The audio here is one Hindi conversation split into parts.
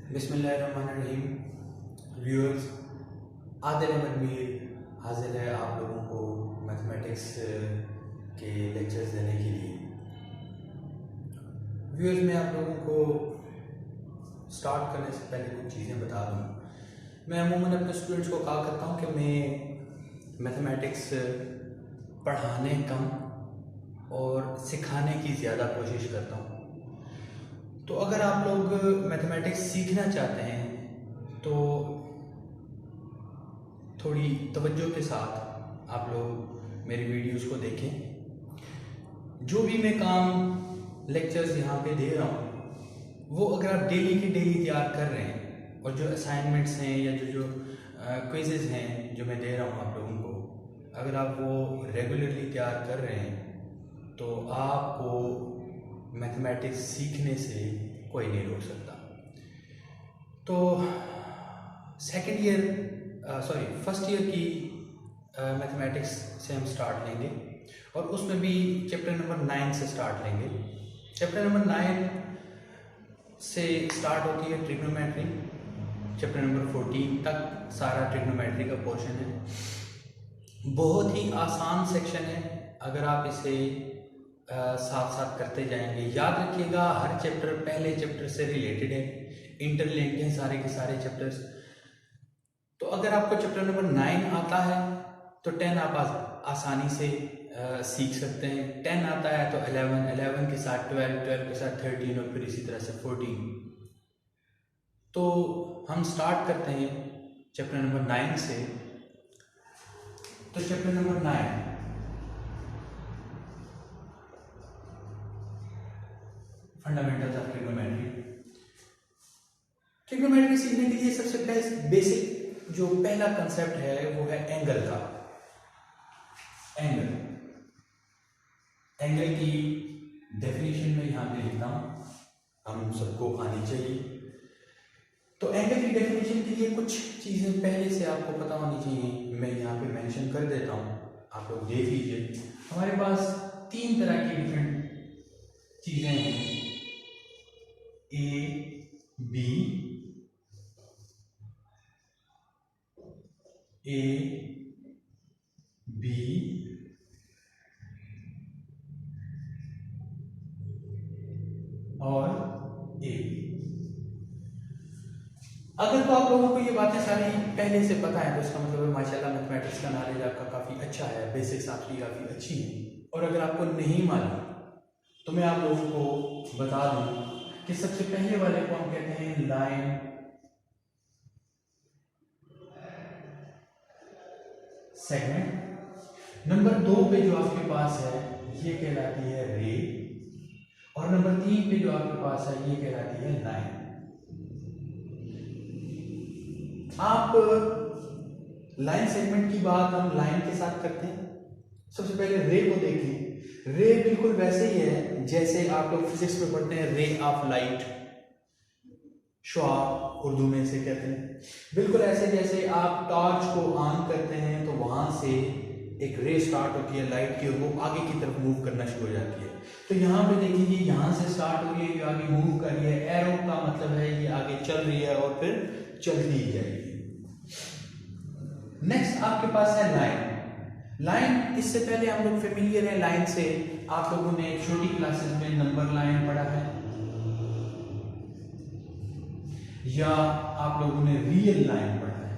बिस्मिल्लाहिर्रहमानिर्रहीम। व्यूअर्स, आदिल अहमद मीर हाजिर है आप लोगों को मैथमेटिक्स के लेक्चर्स देने के लिए। व्यूअर्स, मैं आप लोगों को स्टार्ट करने से पहले कुछ चीज़ें बता दूँ। मैं अमूमन अपने स्टूडेंट्स को कहा करता हूँ कि मैं मैथमेटिक्स पढ़ाने कम और सिखाने की ज़्यादा कोशिश करता हूँ। तो अगर आप लोग मैथमेटिक्स सीखना चाहते हैं तो थोड़ी तवज्जो के साथ आप लोग मेरी वीडियोस को देखें। जो भी मैं काम लेक्चर्स यहाँ पे दे रहा हूँ वो अगर आप डेली की डेली तैयार कर रहे हैं और जो असाइनमेंट्स हैं या जो क्विज़ेज़ हैं जो मैं दे रहा हूँ आप लोगों को, अगर आप वो रेगुलरली तैयार कर रहे हैं तो आपको मैथमेटिक्स सीखने से कोई नहीं रोक सकता। तो फर्स्ट ईयर की मैथमेटिक्स से हम स्टार्ट लेंगे और उसमें भी चैप्टर नंबर 9 से स्टार्ट लेंगे। चैप्टर नंबर 9 से स्टार्ट होती है ट्रिग्नोमेट्री। चैप्टर नंबर 14 तक सारा ट्रिग्नोमेट्री का पोर्शन है। बहुत ही आसान सेक्शन है। अगर आप इसे साथ साथ करते जाएंगे, याद रखिएगा हर चैप्टर पहले चैप्टर से रिलेटेड है, इंटरलिंक्ड हैं सारे के सारे चैप्टर्स। तो अगर आपको चैप्टर नंबर 9 आता है तो 10 आप आसानी से सीख सकते हैं। 10 आता है तो 11 के साथ 12 के साथ 13 और फिर इसी तरह से 14। तो हम स्टार्ट करते हैं चैप्टर नंबर 9 से। तो chapter number 9 fundamentals of trigonometry. Trigonometry सीखने के लिए सबसे बेसिक जो पहला कंसेप्ट है वो है एंगल का। एंगल की डेफिनेशन में यहाँ पे लिखता हूँ, हम सबको आनी चाहिए। तो एंगल की डेफिनेशन के लिए कुछ चीज़ें पहले से आपको पता होनी चाहिए, मैं यहाँ पे मेंशन कर देता हूँ, आप लोग देख लीजिए। हमारे पास 3 तरह की डिफरेंट चीज़ें हैं, ए बी, ए बी और ए। अगर तो आप लोगों को ये बातें सारी पहले से पता है तो इसका मतलब है माशाल्लाह मैथमेटिक्स का नॉलेज आपका काफ़ी अच्छा है, बेसिक्स आपकी काफ़ी अच्छी है। और अगर आपको नहीं मालूम तो मैं आप लोगों को बता दूं कि सबसे पहले वाले को हम कहते हैं लाइन सेगमेंट। नंबर 2 पे जो आपके पास है ये कहलाती है रे, और नंबर 3 पे जो आपके पास है ये कहलाती है लाइन। आप लाइन सेगमेंट की बात हम लाइन के साथ करते हैं। सबसे पहले रे को देखें। रे बिल्कुल वैसे ही है जैसे आप लोग फिजिक्स में पढ़ते हैं, रे ऑफ लाइट, शुआ उर्दू में इसे कहते हैं। बिल्कुल ऐसे जैसे आप टॉर्च को ऑन करते हैं तो वहां से एक रे स्टार्ट होती है लाइट की और वो आगे की तरफ मूव करना शुरू हो जाती है। तो यहाँ पे देखिए ये यहाँ से स्टार्ट हो रही है, ये आगे मूव कर रही है। एरो का मतलब है ये आगे चल रही है और फिर चलती ही जाएगी। नेक्स्ट आपके पास है लाइन। लाइन, इससे पहले हम लोग फेमिलियर है लाइन से। आप लोगों ने छोटी क्लासेस में नंबर लाइन पढ़ा है या आप लोगों ने रियल लाइन पढ़ा है।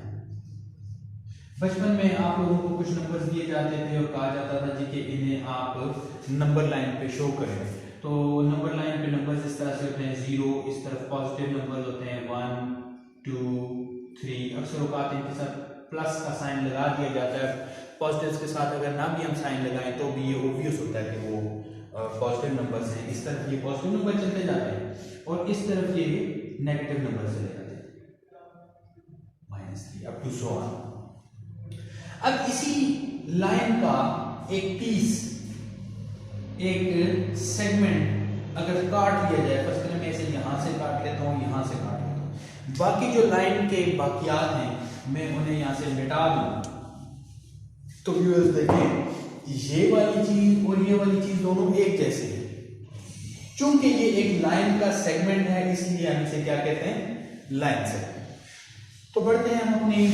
बचपन में आप लोगों को कुछ नंबर्स दिए जाते थे और कहा जाता था जी कि इन्हें आप नंबर लाइन पे शो करें। तो नंबर लाइन पे नंबर्स इस तरह से होते हैं, 0 इस तरफ पॉजिटिव नंबर्स होते हैं, 1 2 3। अक्सर औकात इनके साथ प्लस का साइन लगा दिया जाता है। पॉजिटिव्स के साथ अगर ना भी हम साइन लगाएं तो भी ये ऑब्वियस होता है कि वो पॉजिटिव नंबर्स हैं। इस तरफ ये पॉजिटिव नंबर चलते जाते हैं और इस तरफ ये नेगेटिव नंबर चले जाते हैं, -3 अप टू सो ऑन। अब इसी लाइन का एक पीस, एक सेगमेंट अगर काट लिया जाए, फर्स्ट में ऐसे यहां से काट लेता हूं, यहां से काट लेता हूं, बाकी जो लाइन के बाकियात हैं मैं उन्हें यहां से मिटा दूं। तो व्यूअर्स देखें, ये वाली चीज और ये वाली चीज दोनों एक जैसी है। चूंकि ये एक लाइन का सेगमेंट है इसलिए हम इसे क्या कहते हैं, लाइन से। तो बढ़ते हैं हम अपनी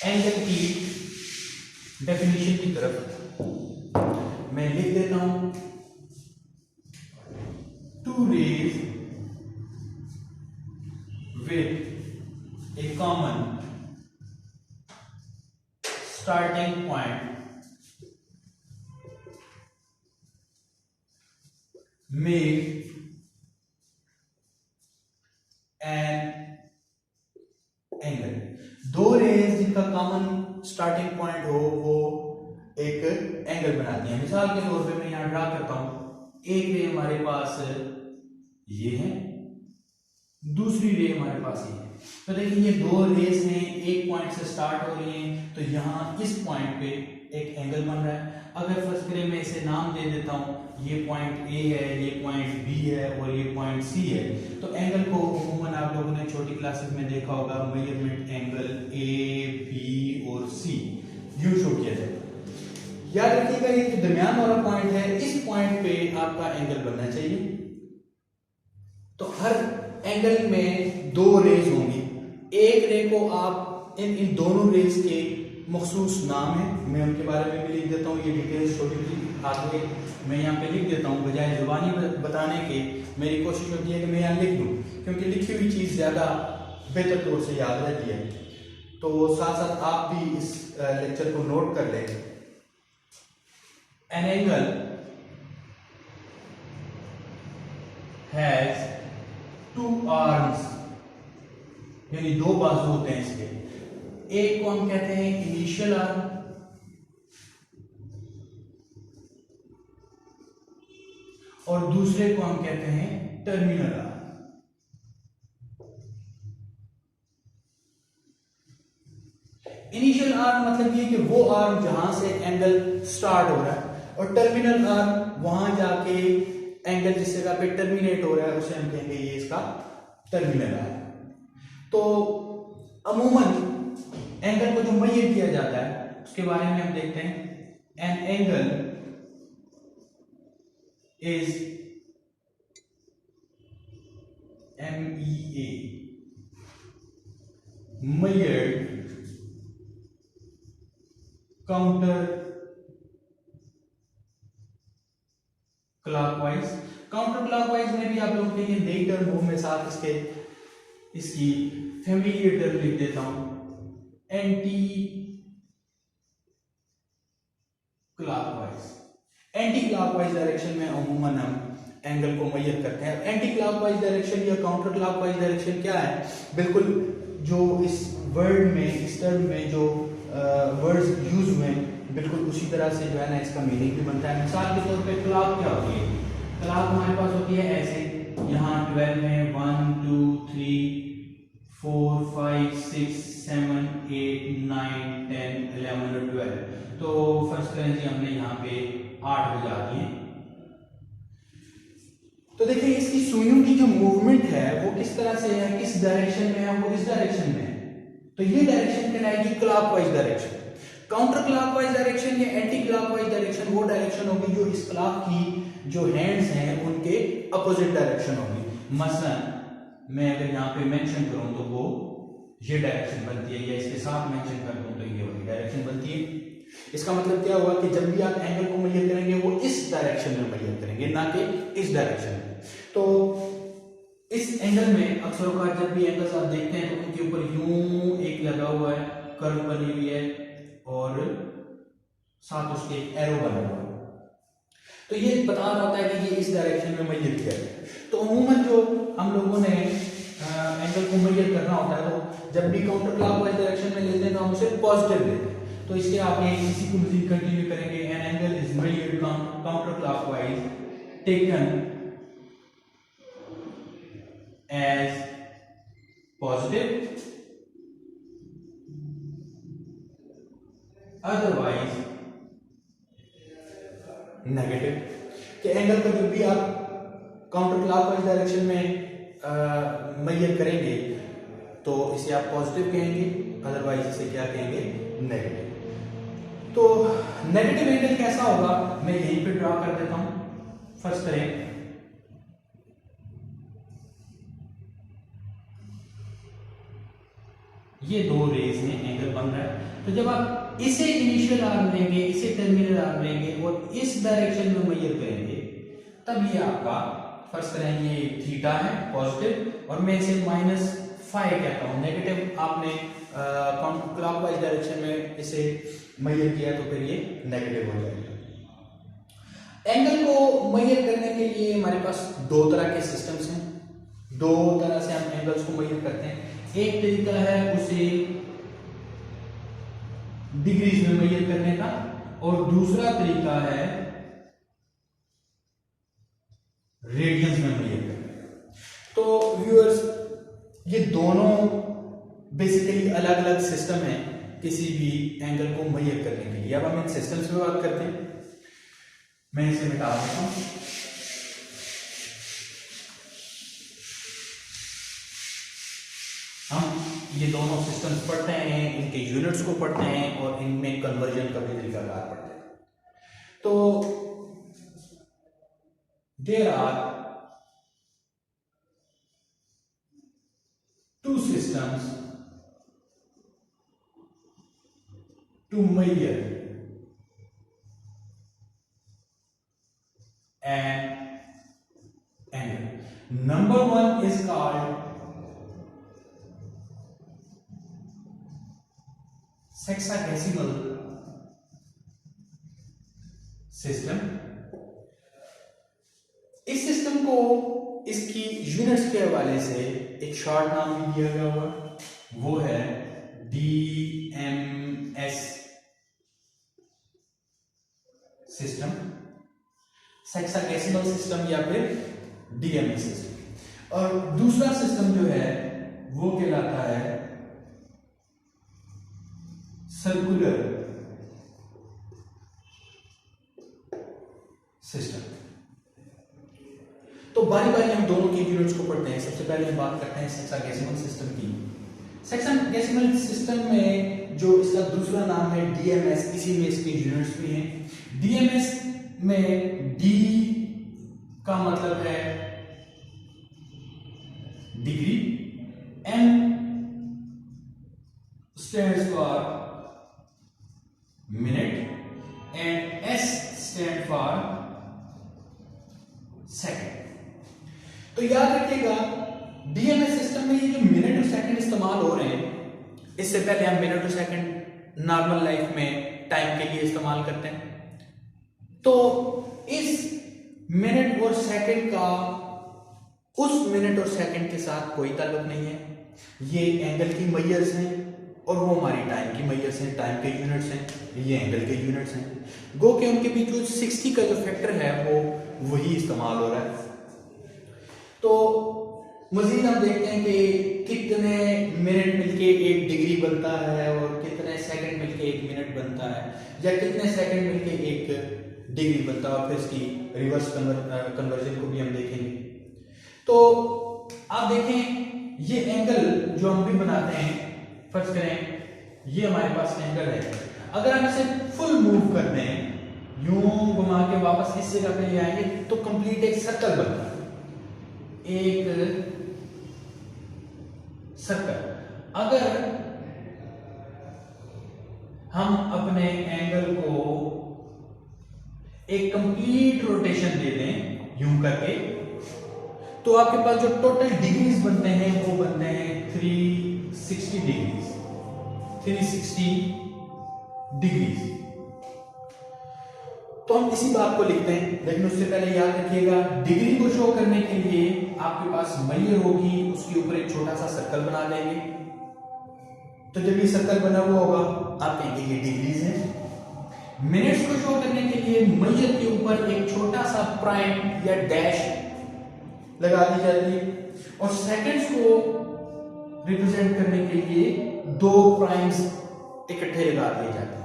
एंगल की डेफिनेशन की तरफ। मैं लिख देता हूं, two rays with a common starting point make an angle। दो रेज जिनका कॉमन स्टार्टिंग पॉइंट हो वो एक एंगल बनाती है। मिसाल के तौर पे मैं यहां ड्रा करता हूं, एक रे हमारे पास ये है, दूसरी रे हमारे पास ये है। तो देखिए ये दो रेस हैं, एक पॉइंट से स्टार्ट हो रही हैं, तो यहाँ इस पॉइंट पे एक एंगल बन रहा है। अगर फर्स्ट करें मैं इसे नाम दे देता हूँ, ये पॉइंट ए है, ये पॉइंट बी है और ये पॉइंट सी है। तो एंगल को अमूमन आप लोगों ने छोटी क्लासेस में देखा होगा, मेजरमेंट एंगल ए बी और सी यूं शो किया जाए। याद रखिएगा ये जो दरमियान वाला पॉइंट है, इस पॉइंट पे आपका एंगल बनना चाहिए। तो हर एंगल में दो रेज होंगी, एक रे को आप इन दोनों रेज के मखसूस नाम है, मैं उनके बारे में भी लिख देता हूँ। ये डिटेल्स छोटी सी आगे मैं यहाँ पे लिख देता हूँ, बजाय जुबानी बताने के मेरी कोशिश होती है कि मैं यहाँ लिख दूँ, क्योंकि लिखी हुई चीज़ ज़्यादा बेहतर तौर से याद रहती है। तो साथ साथ आप भी इस लेक्चर को नोट कर लें। An angle has two arms, यानी दो बाजू होते हैं इसके। एक को हम कहते हैं इनिशियल आर्म और दूसरे को हम कहते हैं टर्मिनल आर्म। इनिशियल आर्म मतलब ये कि वो आर्म जहां से एंगल स्टार्ट हो रहा है, और टर्मिनल आर्म वहां जाके एंगल जिस जगह पे टर्मिनेट हो रहा है उसे हम कहेंगे ये इसका टर्मिनल आर्म। तो अमूमन एंगल को जो मेजर किया जाता है उसके बारे में हम देखते हैं। An angle is MEA measured counter clockwise. Counter clockwise में भी आप लोगों के लिए नई टर्म हो, मैं साथ इसकी फैमिलियर टर्म लिख देता हूं, anti clockwise. Anti clockwise direction में अमूमन हम एंगल को मेजर करते हैं। एंटी क्लॉकवाइज डायरेक्शन या काउंटर क्लॉकवाइज डायरेक्शन क्या है? बिल्कुल जो इस वर्ड में, इस टर्म में जो वर्ड्स यूज हुए हैं बिल्कुल उसी तरह से जो है ना इसका मीनिंग भी बनता है। मिसाल के तौर पे क्लॉक क्या होती है? क्लॉक हमारे पास होती है ऐसे, यहाँ 12 है, 1 2 3 4 5 6 7 8 9 10 11 और 12। तो फर्स्ट करें जी हमने यहाँ पे 8 बजा दिए। तो देखिए इसकी सुइयों की जो मूवमेंट है वो किस तरह से है, किस डायरेक्शन में है, वो इस डायरेक्शन में है। तो ये डायरेक्शन कहलाएगी clockwise direction. Counter clockwise direction या एंटी क्लॉकवाइज डायरेक्शन वो डायरेक्शन होगी जो इस क्लॉक की जो हैंड्स हैं उनके अपोजिट डायरेक्शन होगी। मसलन मैं अगर यहाँ पे मेंशन करूं तो वो ये डायरेक्शन बनती है, या इसके साथ मेंशन कर दूं तो ये वाली डायरेक्शन बनती है। इसका मतलब क्या हुआ कि जब भी आप एंगल को मेजर करेंगे वो इस डायरेक्शन में मेजर करेंगे, ना कि इस डायरेक्शन में। तो इस एंगल में अक्सर औक़ात जब भी एंगल्स आप देखते हैं तो उनके ऊपर यूं एक लगा हुआ है, कर्व बनी हुई है और साथ उसके एरो बना हुआ है। तो ये बता रहा होता है कि ये इस डायरेक्शन में मेजर किया है। तो अमूमन जो हम लोगों ने एंगल को मेजर करना होता है तो जब भी काउंटर क्लॉकवाइज डायरेक्शन में लेते हैं तो हम उसे पॉजिटिव लेते हैं। तो इसके आप इसी को मजीद कंटिन्यू करेंगे। An angle is measured counter clockwise taken as positive, otherwise negative. कि एंगल को जब भी आप काउंटर क्लॉकवाइज डायरेक्शन में मेजर करेंगे तो इसे आप पॉजिटिव कहेंगे, अदरवाइज इसे क्या कहेंगे? नेगेटिव। तो नेगेटिव एंगल कैसा होगा मैं यहीं पे ड्रॉ कर देता हूं। फर्स्ट करें ये दो रेज में एंगल बन रहा है। तो जब आप इसे इनिशियल आर्म लेंगे, इसे टर्मिनल आर्म लेंगे और इस डायरेक्शन में मेजर करेंगे, तब ये आपका फर्स्ट करें ये थीटा है पॉजिटिव, और मैं इसे -5 कहता हूँ नेगेटिव। आपने क्लॉकवाइज डायरेक्शन में इसे मेजर किया तो फिर ये नेगेटिव हो जाएगा। एंगल को मेजर करने के लिए हमारे पास दो तरह के सिस्टम्स हैं, दो तरह से हम एंगल्स को मेजर करते हैं। एक तरीका है उसे डिग्रीज में मेजर करने का, और दूसरा तरीका है रेडियंस में मेजर करने का। तो व्यूअर्स, ये दोनों बेसिकली अलग अलग सिस्टम हैं किसी भी एंगल को मेजर करने के लिए। अब हम इन सिस्टम्स पे बात करते हैं। मैं इसे मिटा देता हूं। हम ये दोनों सिस्टम्स पढ़ते हैं, इनके यूनिट्स को पढ़ते हैं और इनमें कन्वर्जन का भी तरीकाकार पढ़ते हैं। तो there are two systems to measure an angle. Number one is called sexagesimal system. इस सिस्टम को इसकी यूनिट्स के हवाले से एक शॉर्ट नाम भी दिया गया हुआ, वो है DMS सिस्टम, सेक्सागेसिमल सिस्टम या फिर DMS सिस्टम। और दूसरा सिस्टम जो है वो कहलाता है सर्कुलर सिस्टम। तो बारी बारी हम दोनों की यूनिट्स को पढ़ते हैं। सबसे पहले हम बात करते हैं सेक्सागेसिमल सिस्टम की। सेक्सागेसिमल सिस्टम में जो इसका दूसरा नाम है DMS, इसी में इसके यूनिट्स भी हैं। DMS में D का मतलब है degree, M stands for minute and S stand for second। तो याद रखिएगा DMS सिस्टम में ये जो मिनट और सेकंड इस्तेमाल हो रहे हैं, इससे पहले हम मिनट और सेकंड नॉर्मल लाइफ में टाइम के लिए इस्तेमाल करते हैं। तो इस मिनट और सेकंड का उस मिनट और सेकंड के साथ कोई ताल्लुक नहीं है। ये एंगल की मेजर्स हैं और वो हमारी टाइम की मेजर्स हैं, टाइम के यूनिट्स हैं, ये एंगल के यूनिट्स हैं। गो के उनके बीच जो 60 का जो फैक्टर है वो वही इस्तेमाल हो रहा है। तो मजीद हम देखते हैं कि कितने मिनट मिलके एक डिग्री बनता है और कितने सेकंड मिलके एक मिनट बनता है, या कितने सेकंड मिलके एक डिग्री बनता है, और फिर इसकी रिवर्स कन्वर्जन को भी हम देखेंगे। तो आप देखें ये एंगल जो हम भी बनाते हैं, फर्स्ट करें ये हमारे पास एंगल है। अगर हम इसे फुल मूव कर दें, यूं घुमा के वापस इस जगह पे ले आएंगे तो कंप्लीट एक सर्कल बनता है, एक सर्कल। अगर हम अपने एंगल को एक कंप्लीट रोटेशन दे दें यूं करके, तो आपके पास जो टोटल डिग्रीज बनते हैं वो बनते हैं 360 डिग्रीज, 360 डिग्रीज। तो हम इसी बात को लिखते हैं, लेकिन उससे पहले याद रखिएगा डिग्री को शो करने के लिए आपके पास मेजर होगी, उसके ऊपर एक छोटा सा सर्कल बना देंगे। तो जब ये सर्कल बना हुआ होगा आप कहेंगे ये डिग्रीज है। मिनट्स को शो करने के लिए मेजर के ऊपर एक छोटा सा प्राइम या डैश लगा दी जाती है, और सेकंड्स को रिप्रेजेंट करने के लिए दो प्राइम्स इकट्ठे लगा दिए जाते हैं।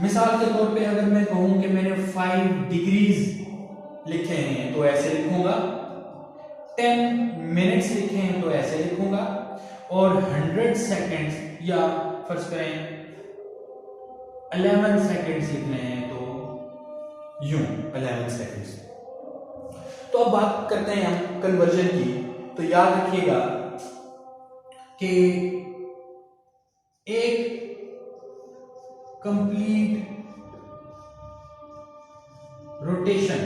मिसाल के तौर पे अगर मैं कहूं कि मैंने 5 डिग्रीज लिखे हैं तो ऐसे लिखूंगा, 10 मिनट्स लिखे हैं तो ऐसे लिखूंगा, और 100 सेकंड्स या फर्स्ट करें 11 सेकंड्स लिखने हैं तो यूं 11 सेकंड्स। तो अब बात करते हैं हम कन्वर्जन की। तो याद रखिएगा कि एक कंप्लीट रोटेशन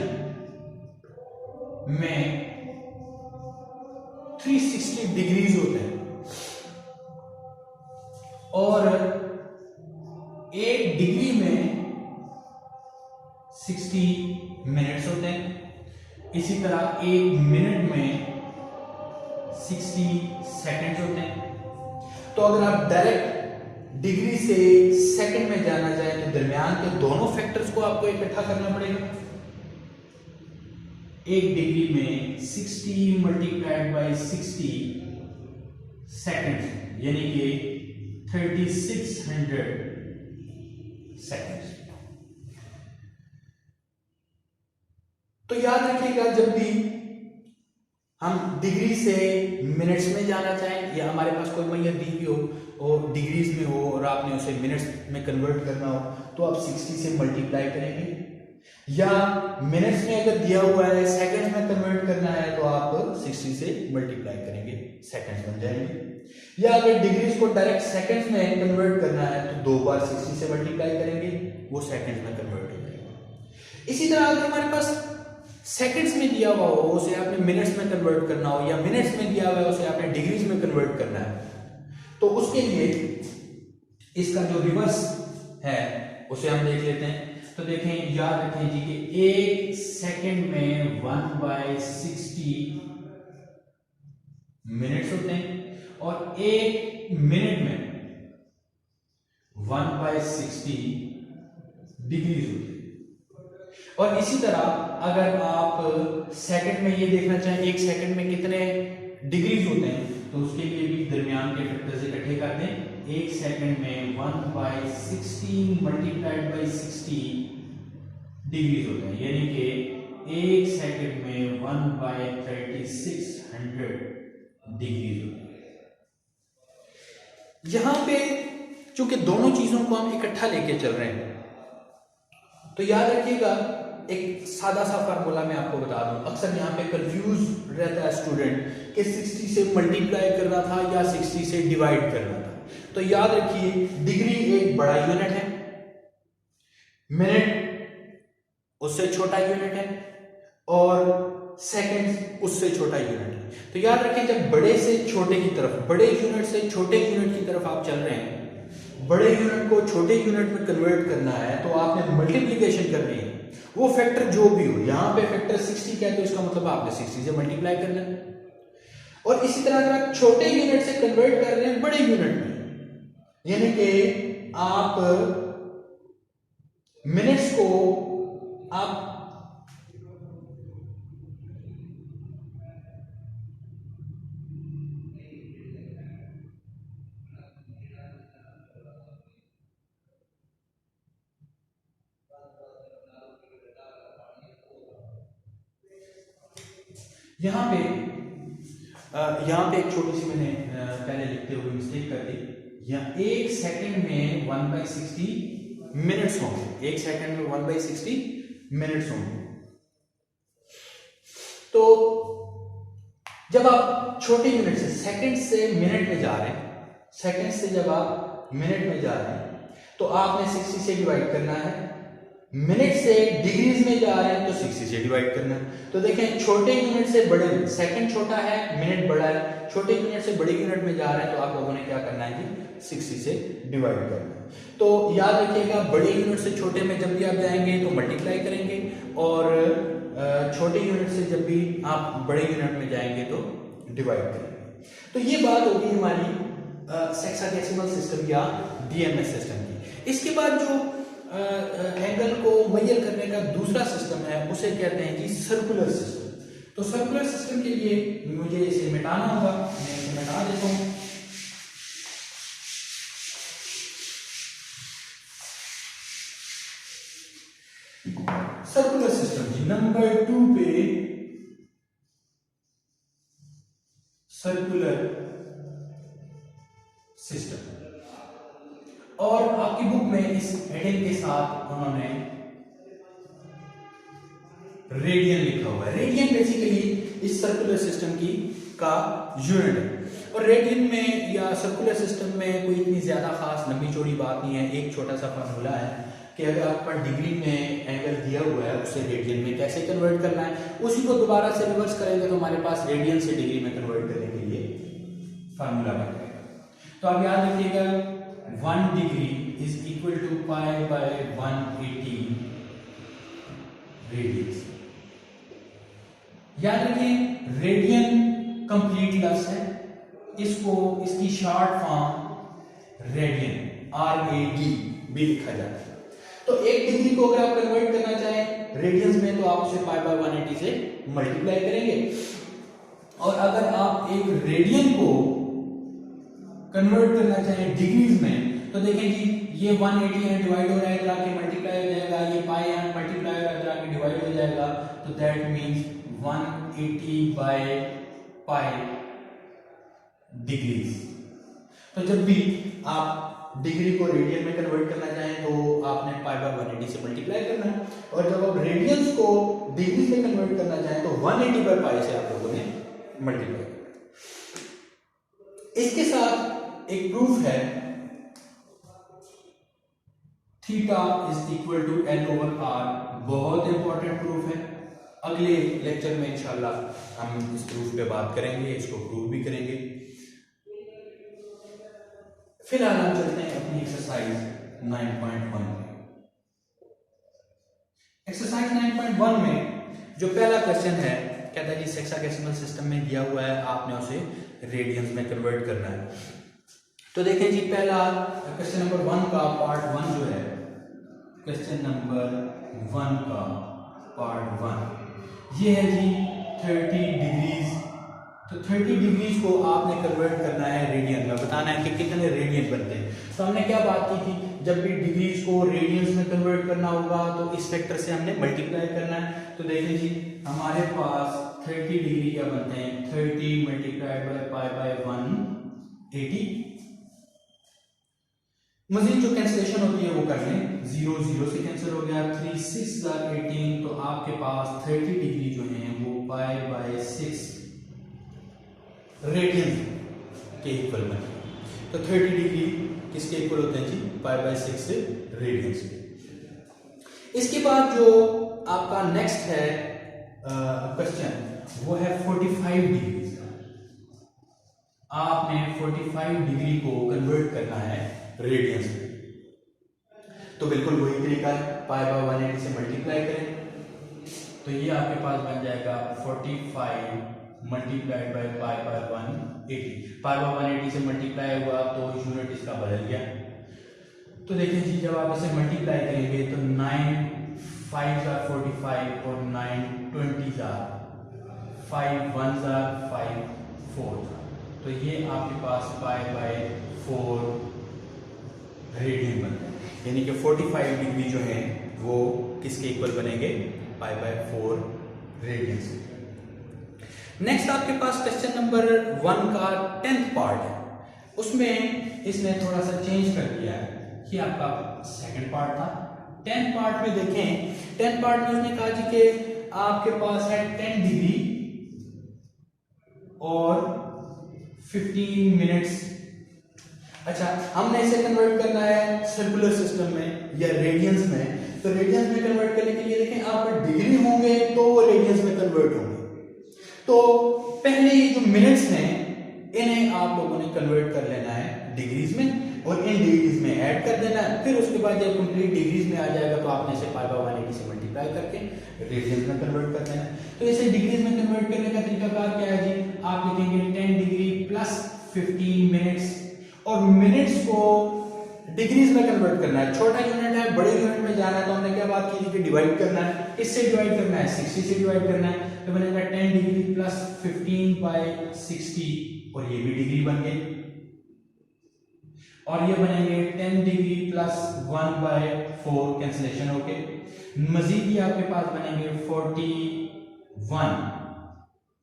में 360 डिग्रीज होते हैं और एक डिग्री में 60 मिनट्स होते हैं। इसी तरह एक मिनट में 60 सेकंड्स होते हैं। तो अगर आप डायरेक्ट डिग्री से सेकंड में जाना चाहें तो दरमियान के दोनों फैक्टर्स को आपको इकट्ठा करना पड़ेगा। एक डिग्री में 60 मल्टीप्लाइड बाई 60 सेकंड्स यानी कि 3600 सेकंड्स। तो याद रखिएगा जब भी हम डिग्री से मिनट्स में जाना चाहें या हमारे पास कोई मैया दी भी हो और डिग्रीज में हो और आपने उसे मिनट्स में कन्वर्ट करना हो तो आप 60 से मल्टीप्लाई करेंगे, या मिनट्स में अगर दिया हुआ है सेकंड्स में कन्वर्ट करना है तो आप 60 से मल्टीप्लाई करेंगे, सेकंड्स बन जाएंगे। या अगर डिग्रीज को डायरेक्ट सेकंड्स में कन्वर्ट करना है तो 2 बार 60 से मल्टीप्लाई करेंगे, वो सेकंड्स में कन्वर्ट हो जाएगा। इसी तरह अगर हमारे पास सेकंड्स में दिया हुआ हो उसे आपने मिनट्स में कन्वर्ट करना हो, या मिनट्स में दिया हुआ है उसे आपने डिग्रीज में कन्वर्ट करना है, तो उसके लिए इसका जो रिवर्स है उसे हम देख लेते हैं। तो देखें, याद रखें जी कि एक सेकंड में 1/60 मिनट्स होते हैं और एक मिनट में 1/60 डिग्रीज होती है। और इसी तरह अगर आप सेकंड में ये देखना चाहें एक सेकंड में कितने डिग्रीज होते हैं तो उसके लिए भी दरमियान के फैक्टर्स इकट्ठे कर दें। एक सेकंड में 1/60 मल्टीप्लाइड बाई 60 डिग्रीज होते हैं, यानी कि एक सेकंड में 1/3600 डिग्रीज होते हैं। यहां पे चूंकि दोनों चीजों को हम इकट्ठा लेके चल रहे हैं तो याद रखिएगा एक सादा सा फार्मूला मैं आपको बता दूं। अक्सर यहाँ पे कंफ्यूज रहता है स्टूडेंट कि 60 से मल्टीप्लाई करना था या 60 से डिवाइड करना था। तो याद रखिए डिग्री एक बड़ा यूनिट है, मिनट उससे छोटा यूनिट है और सेकंड उससे छोटा यूनिट है। तो याद रखें जब बड़े से छोटे की तरफ, बड़े यूनिट से छोटे यूनिट की तरफ आप चल रहे हैं, बड़े यूनिट को छोटे यूनिट में कन्वर्ट करना है तो आपने मल्टीप्लिकेशन करनी है। वो फैक्टर जो भी हो, यहां पे फैक्टर 60 का है तो इसका मतलब आपने 60 से मल्टीप्लाई करना है। और इसी तरह अगर आप छोटे यूनिट से कन्वर्ट कर रहे हैं बड़े यूनिट में, यानी कि आप मिनट्स को आप यहां पे एक छोटी सी मैंने पहले लिखते हुए मिस्टेक कर दी। यहाँ एक सेकंड में 1/60 मिनट्स होंगे, एक सेकंड में 1/60 मिनट्स होंगे। तो जब आप छोटे यूनिट से सेकंड से मिनट में जा रहे हैं, सेकंड से जब आप मिनट में जा रहे हैं तो आपने 60 से डिवाइड करना है। मिनट से डिग्रीज में जा रहे हैं तो 60 से डिवाइड करना है। तो देखें छोटे यूनिट से बड़े, सेकंड छोटा है मिनट बड़ा है, छोटे यूनिट से बड़े यूनिट में जा रहे हैं तो आप लोगों ने क्या करना है जी 60 से डिवाइड करना है। तो याद रखिएगा बड़े यूनिट से छोटे में जब भी आप जाएंगे तो मल्टीप्लाई करेंगे और छोटे यूनिट से जब भी आप बड़े यूनिट में जाएंगे तो डिवाइड करेंगे। तो ये बात होगी हमारी सेक्साडेसिमल सिस्टम या डीएमएस सिस्टम की। इसके बाद जो एंगल को मेजर करने का दूसरा सिस्टम है उसे कहते हैं जी सर्कुलर सिस्टम। तो सर्कुलर सिस्टम के लिए मुझे इसे मिटाना होगा, मैं इसे मिटा देता हूं। सर्कुलर सिस्टम जी नंबर 2 पे सर्कुलर सिस्टम, और आपकी बुक में इस हेडिंग के साथ उन्होंने रेडियन लिखा हुआ है। रेडियन बेसिकली इस सर्कुलर सिस्टम की का यूनिट है। और रेडियन में या सर्कुलर सिस्टम में कोई इतनी ज़्यादा खास लंबी चौड़ी बात नहीं है। एक छोटा सा फार्मूला है कि अगर आपके पास डिग्री में एंगल दिया हुआ है उसे रेडियन में कैसे कन्वर्ट करना है, उसी को दोबारा से रिवर्स करेंगे तो हमारे पास रेडियन से डिग्री में कन्वर्ट करने के लिए फार्मूला बन जाएगा। तो आप याद रखिएगा 1 degree is equal to pi by 180 radians. याद रखिए रेडियन कंप्लीट लफ्ज है, इसको इसकी शॉर्ट फॉर्म रेडियन RAD भी लिखा जाता है। तो एक डिग्री को अगर आप कन्वर्ट करना चाहें रेडियंस में तो आप उसे पाई बाय 180 से मल्टीप्लाई करेंगे, और अगर आप एक रेडियन को कन्वर्ट करना चाहें डिग्रीज में तो देखें जी ये 180 है डिवाइड हो रहा है इधर आके मल्टीप्लाई हो जाएगा, ये पाई है मल्टीप्लाई हो रहा है इधर आके डिवाइड हो जाएगा, तो that means 180 by pi degrees. तो जब भी आप डिग्री को रेडियन में कन्वर्ट करना चाहें तो आपने पाई बाय 180 से मल्टीप्लाई करना है, और जब आप रेडियंस को डिग्री में कन्वर्ट करना चाहें तो 180 बाय पाई से आप लोगों ने मल्टीप्लाई करना है। इसके साथ एक प्रूफ है theta is equal to L over R, बहुत इंपॉर्टेंट प्रूफ है। अगले लेक्चर में इंशाल्लाह हम इस प्रूफ पे बात करेंगे, इसको प्रूव भी करेंगे। फिलहाल हम चलते हैं अपनी एक्सरसाइज 9.1 में। एक्सरसाइज 9.1 में जो पहला क्वेश्चन है कहता है जी हेक्साडेसिमल सिस्टम में दिया हुआ है, आपने उसे रेडियंस में कन्वर्ट करना है। तो देखें जी पहला क्वेश्चन नंबर 1 का पार्ट 1 जो है, क्वेश्चन नंबर 1 का पार्ट 1 ये है जी 30 डिग्रीज। तो 30 डिग्रीज को आपने कन्वर्ट करना है रेडियन में, बताना है कि कितने रेडियन बनते हैं। तो हमने क्या बात की थी, जब भी डिग्रीज को रेडियंस में कन्वर्ट करना होगा तो इस फैक्टर से हमने मल्टीप्लाई करना है। तो देखें जी हमारे पास 30 डिग्री क्या बनते हैं, 30 मल्टीप्लाइड बाय पाई बाय 180। मजीद जो कैंसिलेशन होती है वो कर लें, 0 0 से कैंसिल हो गया, 3 6 18, तो आपके पास 30 डिग्री जो है वो पाई बाय 6 रेडियन के इक्वल बने। तो 30 डिग्री किसके इक्वल होते हैं जी, पाई बाय 6 रेडियन के। इसके बाद जो आपका नेक्स्ट है क्वेश्चन वो है 45 डिग्री। आपने 45 डिग्री को कन्वर्ट करना है रेडियंस में। तो बिल्कुल वही तरीका है, पाई बाय 180 से मल्टीप्लाई करें तो ये आपके पास बन जाएगा 45 multiplied by pi by 180। Pi by 180 से मल्टीप्लाई हुआ तो यूनिट इसका बदल गया। तो देखिए जी जब आप इसे मल्टीप्लाई करेंगे तो 9 5 are 45 और 9 20 are 5 1 are 5 4। तो ये आपके पास पाई बाय 4 रेडियन बनता है, यानी कि 45 डिग्री जो है वो किसके इक्वल बनेंगे, पाई बाय 4 रेडियन से। नेक्स्ट आपके पास क्वेश्चन नंबर 1 का 10th पार्ट है, उसमें इसने थोड़ा सा चेंज कर दिया है। ये आपका सेकंड पार्ट था। 10th पार्ट में देखें, 10th पार्ट में उसने कहा जी कि आपके पास है 10 डिग्री और 15 मिनट्स। अच्छा हमने इसे कन्वर्ट करना है सर्कुलर सिस्टम में या रेडियंस में। तो रेडियंस में कन्वर्ट करने के लिए देखें आप डिग्री होंगे तो वो रेडियंस में कन्वर्ट होंगे। तो पहले ये जो मिनट्स हैं इन्हें आप लोगों ने कन्वर्ट कर लेना है डिग्रीज में और इन डिग्रीज में ऐड कर देना है। फिर उसके बाद जब कंप्लीट डिग्रीज में आ जाएगा तो आपने इसे पाई बाय 180 से मल्टीप्लाई करके रेडियंस में कन्वर्ट कर देना है। तो इसे डिग्रीज में कन्वर्ट करने का तरीकाकार क्या है जी, आप लिखेंगे 10 डिग्री प्लस 15 मिनट्स, और मिनट्स को डिग्रीज में कन्वर्ट करना है। छोटा यूनिट है, बड़े यूनिट में जाना है तो हमने क्या बात की थी कि डिवाइड करना है, इससे डिवाइड करना है 60 से डिवाइड करना है। तो बनेगा 10 डिग्री प्लस 15 बाय 60 और ये भी डिग्री बन गई, और ये बनेंगे 10 डिग्री प्लस 1 बाय 4 कैंसिलेशन होके मजीद ही आपके पास बनेंगे 41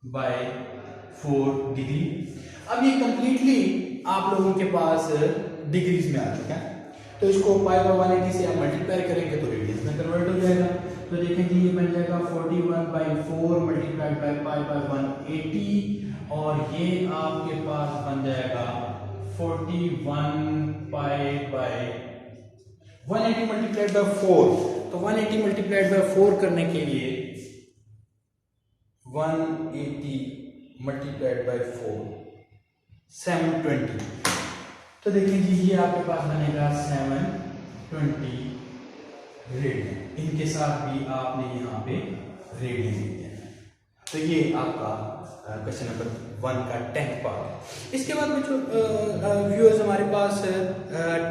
बाय 4 डिग्री। अब ये कंप्लीटली आप लोगों के पास डिग्रीज में आ चुका है। तो इसको पाई बाय 180 से आप मल्टीप्लाई करेंगे तो रेडियंस में कन्वर्ट हो जाएगा। तो देखें जी ये बन जाएगा 41 by 4 multiplied by pi by 180 और ये आपके पास बन जाएगा 41 पाई बाय 180 मल्टीप्लाइड बाय 4। तो 180 मल्टीप्लाइड बाय 4 करने के लिए 180 मल्टीप्लाइड बाय 4 720। तो देखिए जी ये आपके पास बनेगा 720 रेडियन। इनके साथ भी आपने यहाँ पे रेडियन लिख देना। तो ये आपका क्वेश्चन नंबर 1 का 10th पार्ट है। इसके बाद में जो व्यूअर्स हमारे पास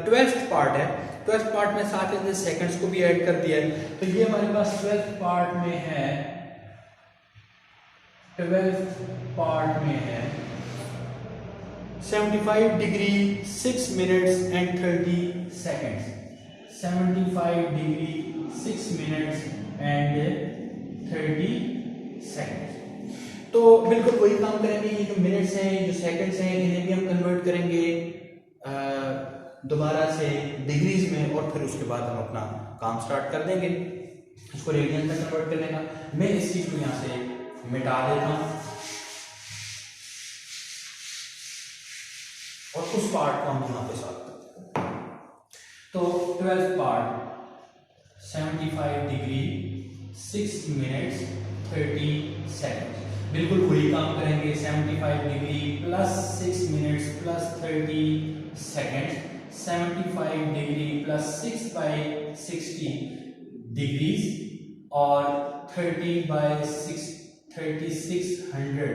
12th पार्ट है। 12th पार्ट में साथ ही सेकंड्स को भी ऐड कर दिया है। तो ये हमारे पास 12th पार्ट में है 75 degree 6 minutes and 30 seconds. 75 degree 6 minutes and 30 seconds. तो बिल्कुल वही काम करेंगे। ये जो मिनट्स हैं, जो सेकंड्स हैं, इन्हें भी हम कन्वर्ट करेंगे दोबारा से डिग्रीज में, और फिर उसके बाद हम अपना काम स्टार्ट कर देंगे इसको रेडियन में कन्वर्ट करने का। मैं इस चीज को यहाँ से मिटा देता हूँ और उस पार्ट को हम यहाँ पे सॉल्व करते हैं। तो 12th part 75 degree 6 minutes 30 seconds. बिल्कुल वही काम करेंगे। 75 degree plus 6 minutes plus 30 seconds. 75 degree plus 6 by 60 degrees और 30 बाई 3600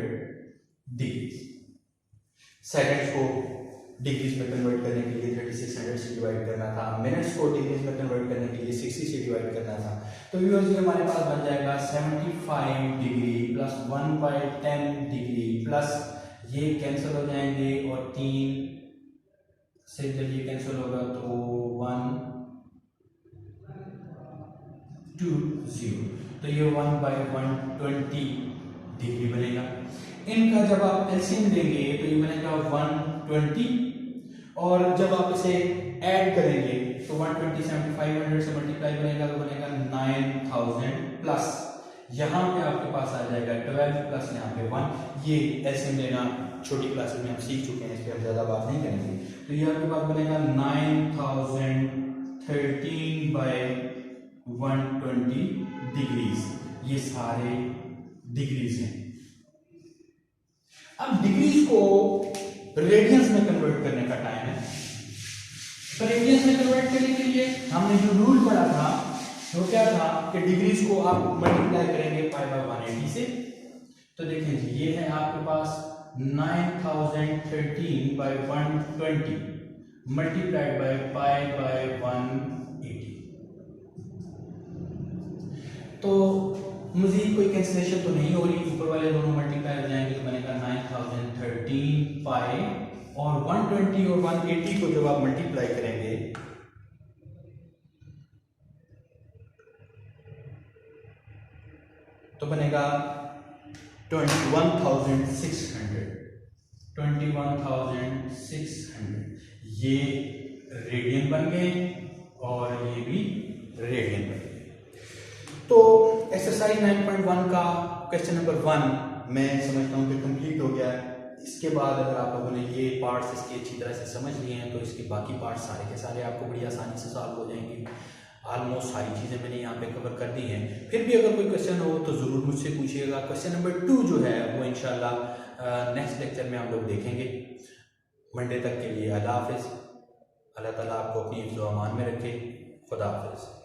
डिग्रीज। सेकंड्स को डिग्रीज में कन्वर्ट करने के लिए 3600 से डिवाइड करना था। मिनट्स को डिग्रीज में कन्वर्ट करने के लिए 60 से डिवाइड करना था। तो व्यूअर्स ये हमारे पास बन जाएगा 75 डिग्री प्लस 1/10 डिग्री प्लस ये कैंसिल हो जाएंगे और 3 से जब ये कैंसिल होगा तो 120। तो ये 1/120 डिग्री बनेगा। इनका जब आप एलसीएम लेंगे तो ये बनेगा 120, और जब आप इसे ऐड करेंगे तो 120 7500 से मल्टीप्लाई बनेगा तो बनेगा 9000 प्लस यहाँ पे आपके पास आ जाएगा 12 प्लस यहाँ पे 1। ये एलसीएम लेना छोटी क्लासेस में हम सीख चुके हैं, इस पर हम ज्यादा बात नहीं करेंगे। तो ये आपके पास बनेगा 9013/120 डिग्रीज। ये सारे डिग्रीज हैं। अब डिग्रीज को रेडियंस में कन्वर्ट करने का टाइम है। तो रेडियंस में कन्वर्ट करने के लिए हमने जो रूल पढ़ा था वो क्या था कि डिग्रीज को आप मल्टीप्लाई करेंगे पाई बाय 180 से। तो देखें जी ये है आपके पास 9013/120 मल्टीप्लाइड बाय पाई बाय 180। तो मजीद कोई कैंसिलेशन तो नहीं हो रही, ऊपर वाले दोनों मल्टीप्लाई हो जाएंगे तो बनेगा 9013 पाई, और 120 और 180 को जब आप मल्टीप्लाई करेंगे तो बनेगा 21,600। ये रेडियन बन गए और ये भी रेडियन बन गए। तो एक्सरसाइज 9.1 का क्वेश्चन नंबर 1 मैं समझता हूँ कि कंप्लीट हो गया है। इसके बाद अगर आप लोगों ने ये पार्ट्स इसके अच्छी तरह से समझ लिए हैं तो इसके बाकी पार्ट्स सारे के सारे आपको बड़ी आसानी से सॉल्व हो जाएंगे। ऑलमोस्ट सारी चीज़ें मैंने यहाँ पे कवर कर दी हैं। फिर भी अगर कोई क्वेश्चन हो तो ज़रूर मुझसे पूछिएगा। क्वेश्चन नंबर 2 जो है वो इंशाल्लाह नेक्स्ट लेक्चर में हम लोग देखेंगे। मंडे तक के लिए अल्लाह हाफिज़। अल्लाह ताला आपको अपनी हिफ्ज़ व अमान में रखे। खुदा हाफिज़।